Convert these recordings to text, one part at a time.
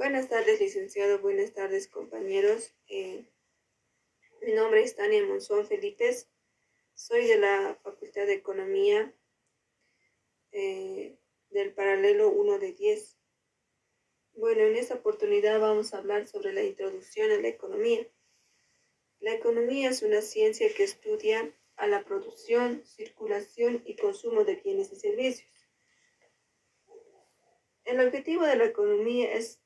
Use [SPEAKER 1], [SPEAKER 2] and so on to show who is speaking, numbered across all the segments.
[SPEAKER 1] Buenas tardes, licenciado. Buenas tardes, compañeros. Mi nombre es Tania Monzón Felipes. Soy de la Facultad de Economía del paralelo 1 de 10. Bueno, en esta oportunidad vamos a hablar sobre la introducción a la economía. La economía es una ciencia que estudia a la producción, circulación y consumo de bienes y servicios. El objetivo de la economía es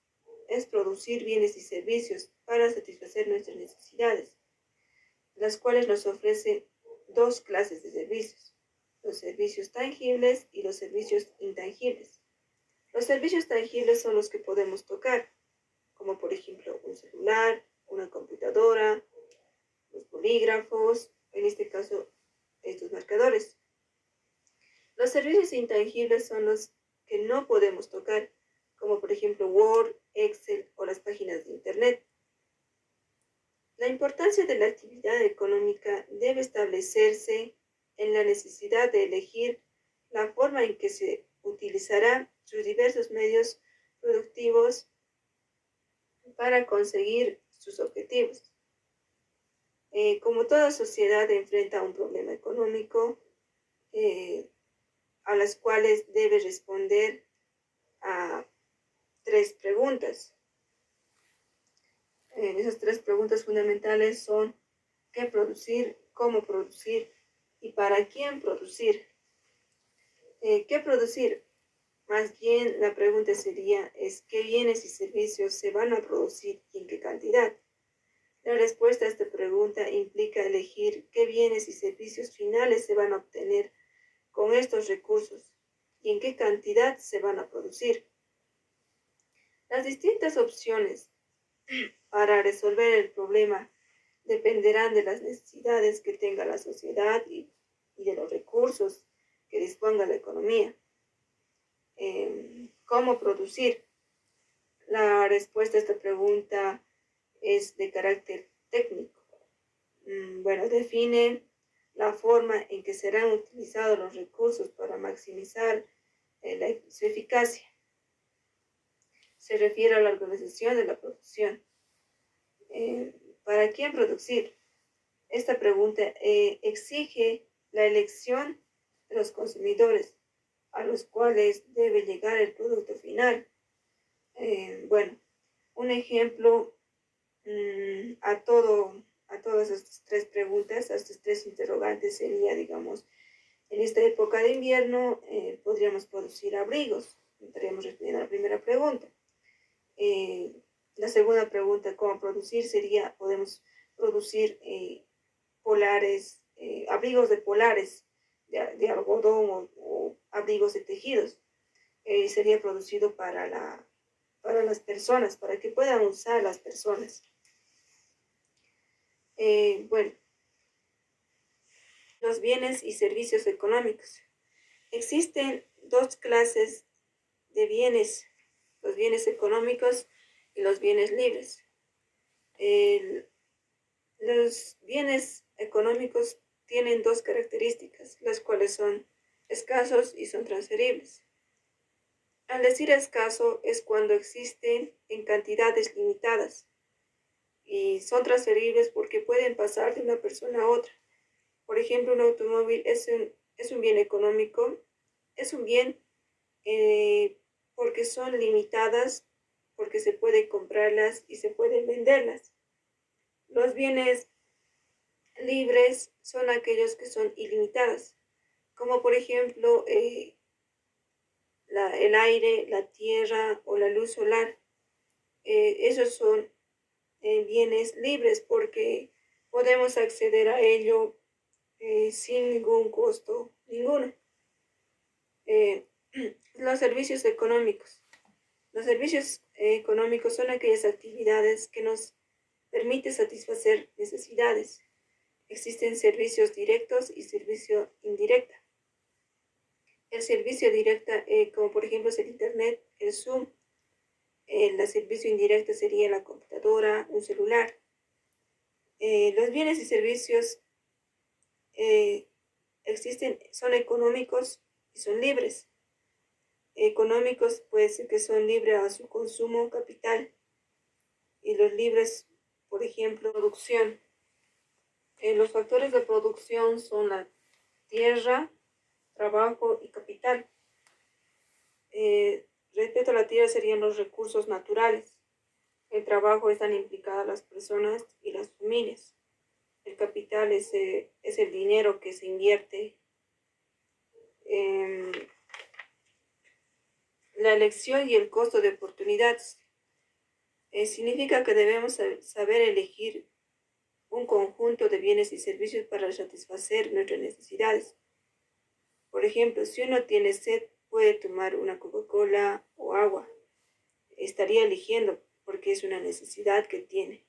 [SPEAKER 1] producir bienes y servicios para satisfacer nuestras necesidades, las cuales nos ofrece dos clases de servicios: los servicios tangibles y los servicios intangibles. Los servicios tangibles son los que podemos tocar, como por ejemplo un celular, una computadora, los bolígrafos, en este caso estos marcadores. Los servicios intangibles son los que no podemos tocar, como por ejemplo Word, Excel o las páginas de Internet. La importancia de la actividad económica debe establecerse en la necesidad de elegir la forma en que se utilizará sus diversos medios productivos para conseguir sus objetivos. Como toda sociedad enfrenta un problema económico, a las cuales debe responder a tres preguntas. Esas tres preguntas fundamentales son: ¿qué producir? ¿Cómo producir? ¿Y para quién producir? ¿Qué producir? Más bien la pregunta sería ¿qué bienes y servicios se van a producir y en qué cantidad? La respuesta a esta pregunta implica elegir qué bienes y servicios finales se van a obtener con estos recursos y en qué cantidad se van a producir. Las distintas opciones para resolver el problema dependerán de las necesidades que tenga la sociedad y de los recursos que disponga la economía. ¿Cómo producir? La respuesta a esta pregunta es de carácter técnico. Define la forma en que serán utilizados los recursos para maximizar su eficacia. Se refiere a la organización de la producción. ¿Para quién producir? Esta pregunta exige la elección de los consumidores a los cuales debe llegar el producto final. Un ejemplo a todas estas tres preguntas, a estas tres interrogantes sería, digamos, en esta época de invierno podríamos producir abrigos. Estaríamos respondiendo a la primera pregunta. La segunda pregunta, ¿cómo producir? Sería, podemos producir polares, abrigos de polares, de algodón o abrigos de tejidos. Sería producido para las personas, para que puedan usar las personas. Los bienes y servicios económicos. Existen dos clases de bienes: los bienes económicos y los bienes libres. Los bienes económicos tienen dos características, las cuales son escasos y son transferibles. Al decir escaso es cuando existen en cantidades limitadas, y son transferibles porque pueden pasar de una persona a otra. Por ejemplo, un automóvil es un bien económico, es un bien porque son limitadas, porque se puede comprarlas y se pueden venderlas. Los bienes libres son aquellos que son ilimitados, como por ejemplo el aire, la tierra o la luz solar. Esos son bienes libres porque podemos acceder a ello sin ningún costo ninguno. Los servicios económicos. Los servicios económicos son aquellas actividades que nos permiten satisfacer necesidades. Existen servicios directos y servicio indirecto. El servicio directo, como por ejemplo es el Internet, el Zoom. El servicio indirecto sería la computadora, un celular. Los bienes y servicios existen, son económicos y son libres. económicos puede ser que son libres a su consumo capital y los libres, por ejemplo, producción. Los factores de producción son la tierra, trabajo y capital. Respecto a la tierra serían los recursos naturales. El trabajo están implicadas las personas y las familias. El capital es el dinero que se invierte. La elección y el costo de oportunidades. Significa que debemos saber elegir un conjunto de bienes y servicios para satisfacer nuestras necesidades. Por ejemplo, si uno tiene sed, puede tomar una Coca-Cola o agua. Estaría eligiendo porque es una necesidad que tiene.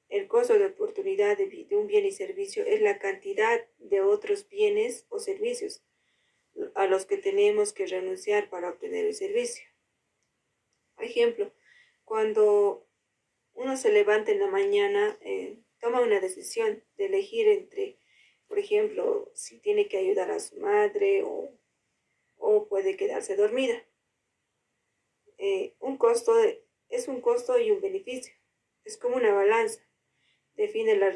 [SPEAKER 1] El costo de oportunidad de un bien y servicio es la cantidad de otros bienes o servicios a los que tenemos que renunciar para obtener el servicio. Por ejemplo, cuando uno se levanta en la mañana, toma una decisión de elegir entre, por ejemplo, si tiene que ayudar a su madre o puede quedarse dormida. Es un costo y un beneficio. Es como una balanza. Define la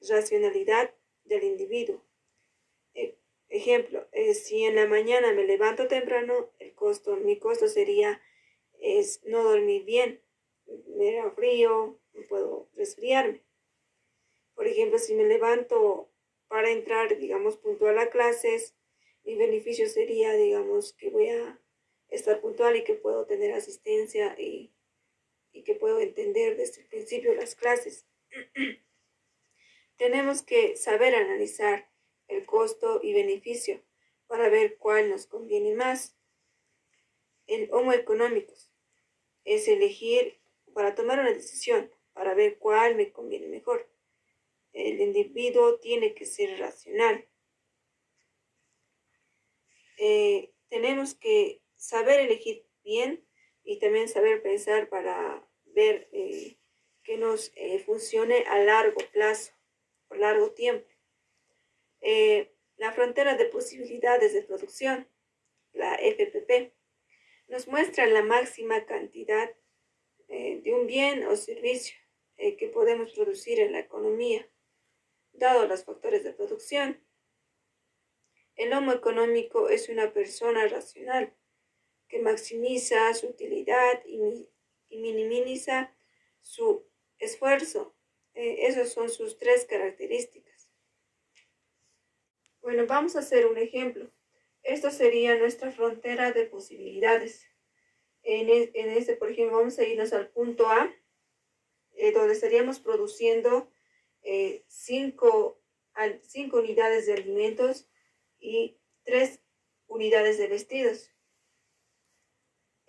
[SPEAKER 1] racionalidad del individuo. Ejemplo, si en la mañana me levanto temprano, mi costo sería no dormir bien, me da frío, puedo resfriarme. Por ejemplo, si me levanto para entrar, digamos, puntual a clases, mi beneficio sería, digamos, que voy a estar puntual y que puedo tener asistencia y que puedo entender desde el principio las clases. Tenemos que saber analizar el costo y beneficio para ver cuál nos conviene más. El Homo económicos es elegir para tomar una decisión, para ver cuál me conviene mejor. El individuo tiene que ser racional. Tenemos que saber elegir bien y también saber pensar para ver que nos funcione a largo plazo, por largo tiempo. La frontera de posibilidades de producción, la FPP, nos muestra la máxima cantidad de un bien o servicio que podemos producir en la economía, dado los factores de producción. El Homo económico es una persona racional que maximiza su utilidad y minimiza su esfuerzo. Esas son sus tres características. Bueno, vamos a hacer un ejemplo. Esto sería nuestra frontera de posibilidades. Por ejemplo, vamos a irnos al punto A, donde estaríamos produciendo 5 unidades de alimentos y 3 unidades de vestidos.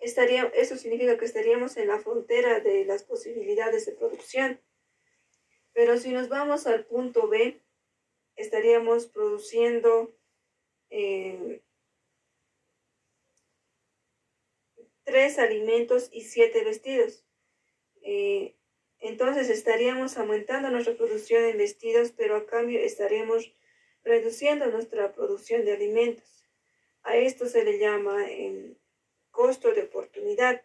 [SPEAKER 1] Eso significa que estaríamos en la frontera de las posibilidades de producción. Pero si nos vamos al punto B, estaríamos produciendo 3 alimentos y 7 vestidos. Entonces estaríamos aumentando nuestra producción en vestidos, pero a cambio estaríamos reduciendo nuestra producción de alimentos. A esto se le llama costo de oportunidad.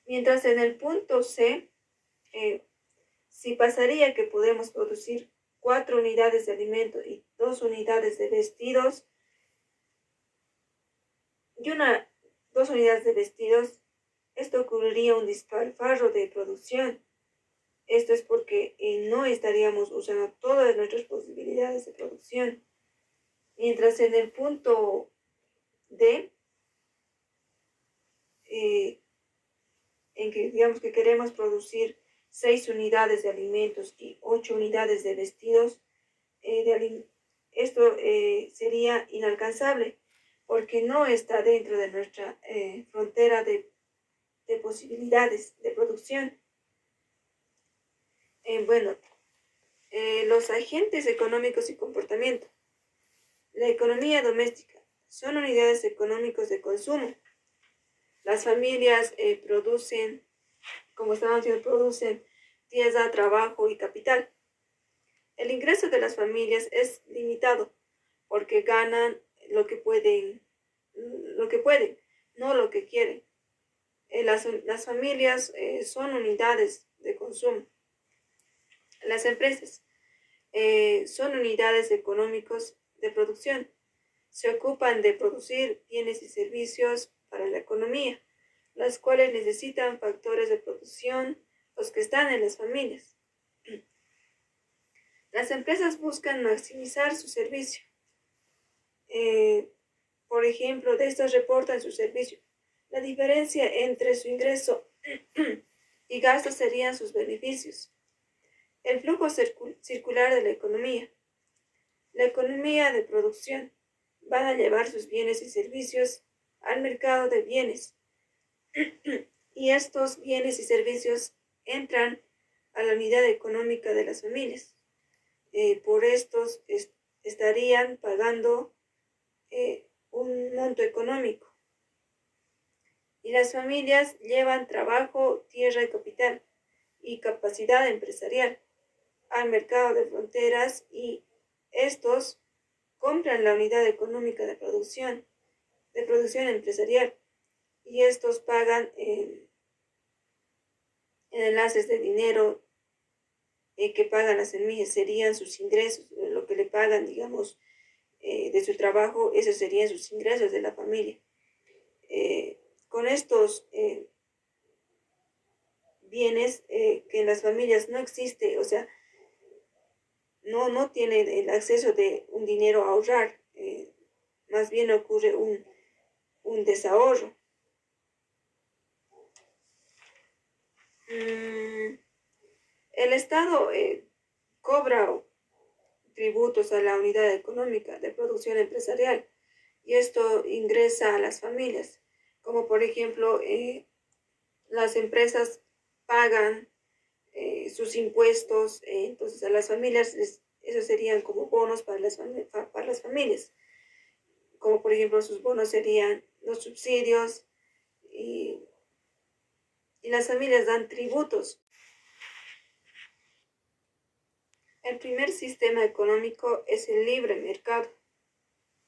[SPEAKER 1] Mientras en el punto C, si pasaría que podemos producir 4 unidades de alimentos y 2 unidades de vestidos y 2 unidades de vestidos, esto ocurriría un despilfarro de producción. Esto es porque no estaríamos usando todas nuestras posibilidades de producción. Mientras en el punto D, en que digamos que queremos producir 6 unidades de alimentos y 8 unidades de vestidos, esto sería inalcanzable porque no está dentro de nuestra frontera de posibilidades de producción. Los agentes económicos y comportamiento. La economía doméstica son unidades económicas de consumo. Las familias producen, como estábamos diciendo, producen tierra, trabajo y capital. El ingreso de las familias es limitado porque ganan lo que pueden lo que pueden, no lo que quieren. Las familias son unidades de consumo. Las empresas son unidades económicas de producción. Se ocupan de producir bienes y servicios para la economía, las cuales necesitan factores de producción, los que están en las familias. Las empresas buscan maximizar su servicio. Por ejemplo, de estos reportan su servicio. La diferencia entre su ingreso y gasto serían sus beneficios. El flujo circular de la economía. La economía de producción van a llevar sus bienes y servicios al mercado de bienes y estos bienes y servicios entran a la unidad económica de las familias. Por estos estarían pagando un monto económico. Y las familias llevan trabajo, tierra y capital y capacidad empresarial al mercado de fronteras y estos compran la unidad económica de producción empresarial y estos pagan en enlaces de dinero que pagan las semillas, serían sus ingresos, lo que le pagan, digamos, de su trabajo, esos serían sus ingresos de la familia. Con estos bienes que en las familias no existe, o sea, no tiene el acceso de un dinero a ahorrar, más bien ocurre un desahorro. El Estado cobra tributos a la unidad económica de producción empresarial y esto ingresa a las familias, como por ejemplo las empresas pagan sus impuestos, entonces a las familias esos serían como bonos para las familias, como por ejemplo sus bonos serían los subsidios y las familias dan tributos. El primer sistema económico es el libre mercado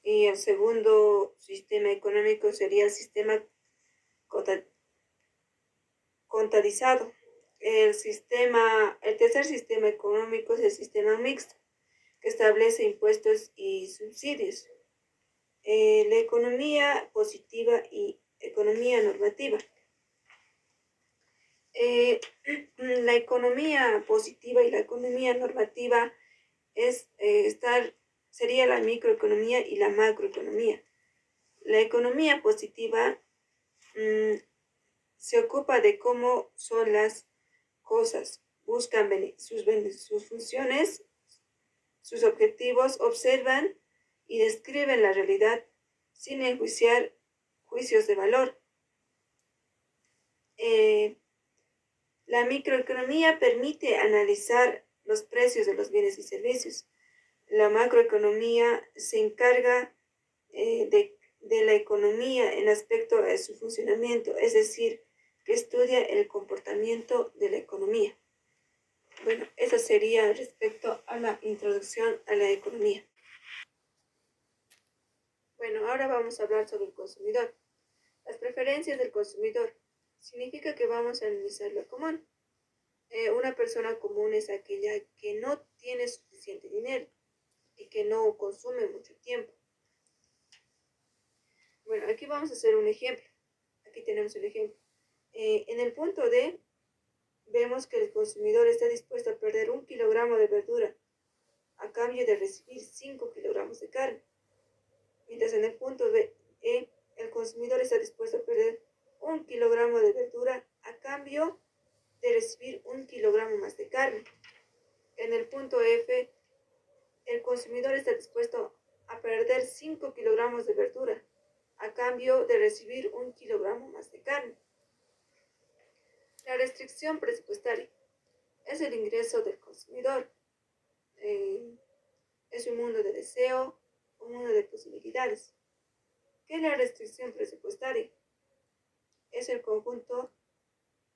[SPEAKER 1] y el segundo sistema económico sería el sistema contadizado. El tercer sistema económico es el sistema mixto, que establece impuestos y subsidios. La economía positiva y economía normativa. La economía positiva y la economía normativa sería la microeconomía y la macroeconomía. La economía positiva se ocupa de cómo son las cosas, buscan sus funciones, sus objetivos, observan y describen la realidad sin enjuiciar juicios de valor. La microeconomía permite analizar los precios de los bienes y servicios. La macroeconomía se encarga de la economía en aspecto de su funcionamiento, es decir, que estudia el comportamiento de la economía. Bueno, eso sería respecto a la introducción a la economía. Bueno, ahora vamos a hablar sobre el consumidor. Las preferencias del consumidor. Significa que vamos a analizar lo común. Una persona común es aquella que no tiene suficiente dinero y que no consume mucho tiempo. Bueno, aquí vamos a hacer un ejemplo. Aquí tenemos el ejemplo. En el punto D, vemos que el consumidor está dispuesto a perder 1 kilogramo de verdura a cambio de recibir 5 kilogramos de carne. Mientras en el punto B, el consumidor está dispuesto a perder 1 kilogramo de verdura a cambio de recibir 1 kilogramo más de carne. En el punto F, el consumidor está dispuesto a perder 5 kilogramos de verdura a cambio de recibir 1 kilogramo más de carne. La restricción presupuestaria es el ingreso del consumidor. Es un mundo de deseo, un mundo de posibilidades. ¿Qué es la restricción presupuestaria? Es el conjunto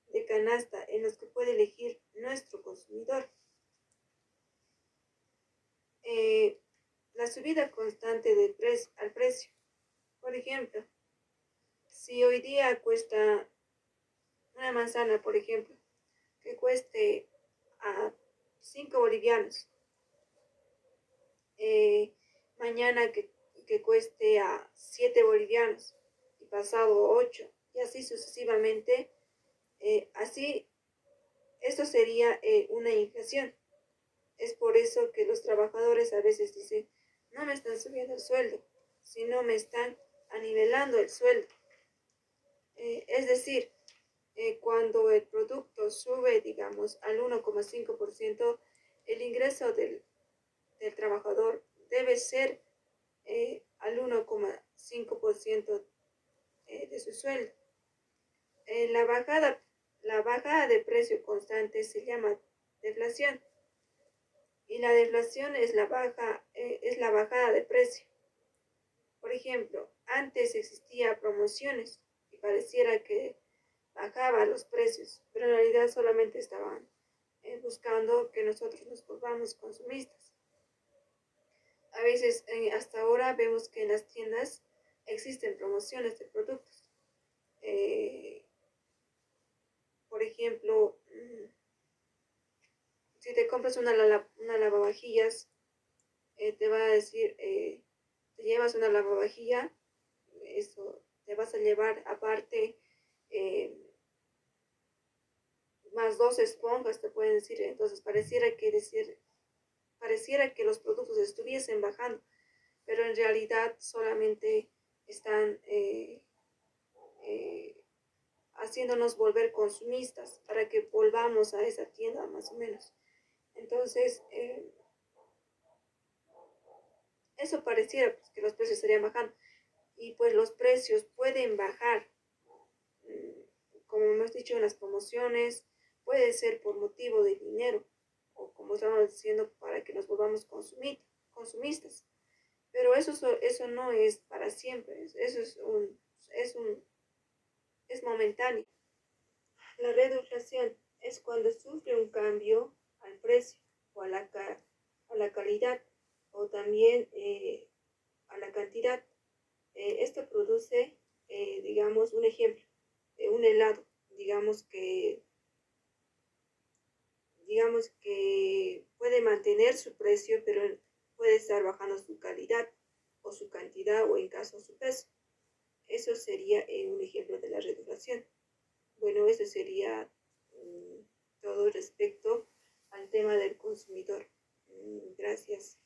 [SPEAKER 1] de canasta en los que puede elegir nuestro consumidor. La subida constante al precio. Por ejemplo, si hoy día cuesta una manzana, por ejemplo, que cueste a 5 bolivianos, eh, mañana que cueste a 7 bolivianos y pasado 8 y así sucesivamente, así esto sería una inflación. Es por eso que los trabajadores a veces dicen, no me están subiendo el sueldo, sino me están anivelando el sueldo. Es decir, cuando el producto sube, digamos, al 1,5%, el ingreso del trabajador debe ser al 1,5% de su sueldo. La bajada de precio constante se llama deflación y la deflación es es la bajada de precio. Por ejemplo, antes existía promociones y pareciera que bajaba los precios, pero en realidad solamente estaban buscando que nosotros nos volvamos consumistas. A veces, hasta ahora, vemos que en las tiendas existen promociones de productos. Eh, por ejemplo, si te compras una lavavajillas, te va a decir, te llevas una lavavajilla, eso te vas a llevar aparte eh, más 2 esponjas, te pueden decir. Entonces pareciera que los productos estuviesen bajando, pero en realidad solamente están haciéndonos volver consumistas para que volvamos a esa tienda más o menos. Entonces, eso pareciera pues, que los precios estarían bajando y pues los precios pueden bajar, como hemos dicho en las promociones, puede ser por motivo de dinero o como estamos diciendo para que nos volvamos consumistas. Pero eso no es para siempre, eso es, un, es momentáneo. La reduflación es cuando sufre un cambio al precio o a la calidad o también a la cantidad. Esto produce, digamos, un ejemplo, un helado, digamos que puede mantener su precio, pero puede estar bajando su calidad o su cantidad o en caso su peso. Eso sería un ejemplo de la reduflación. Bueno, eso sería todo respecto al tema del consumidor. Gracias.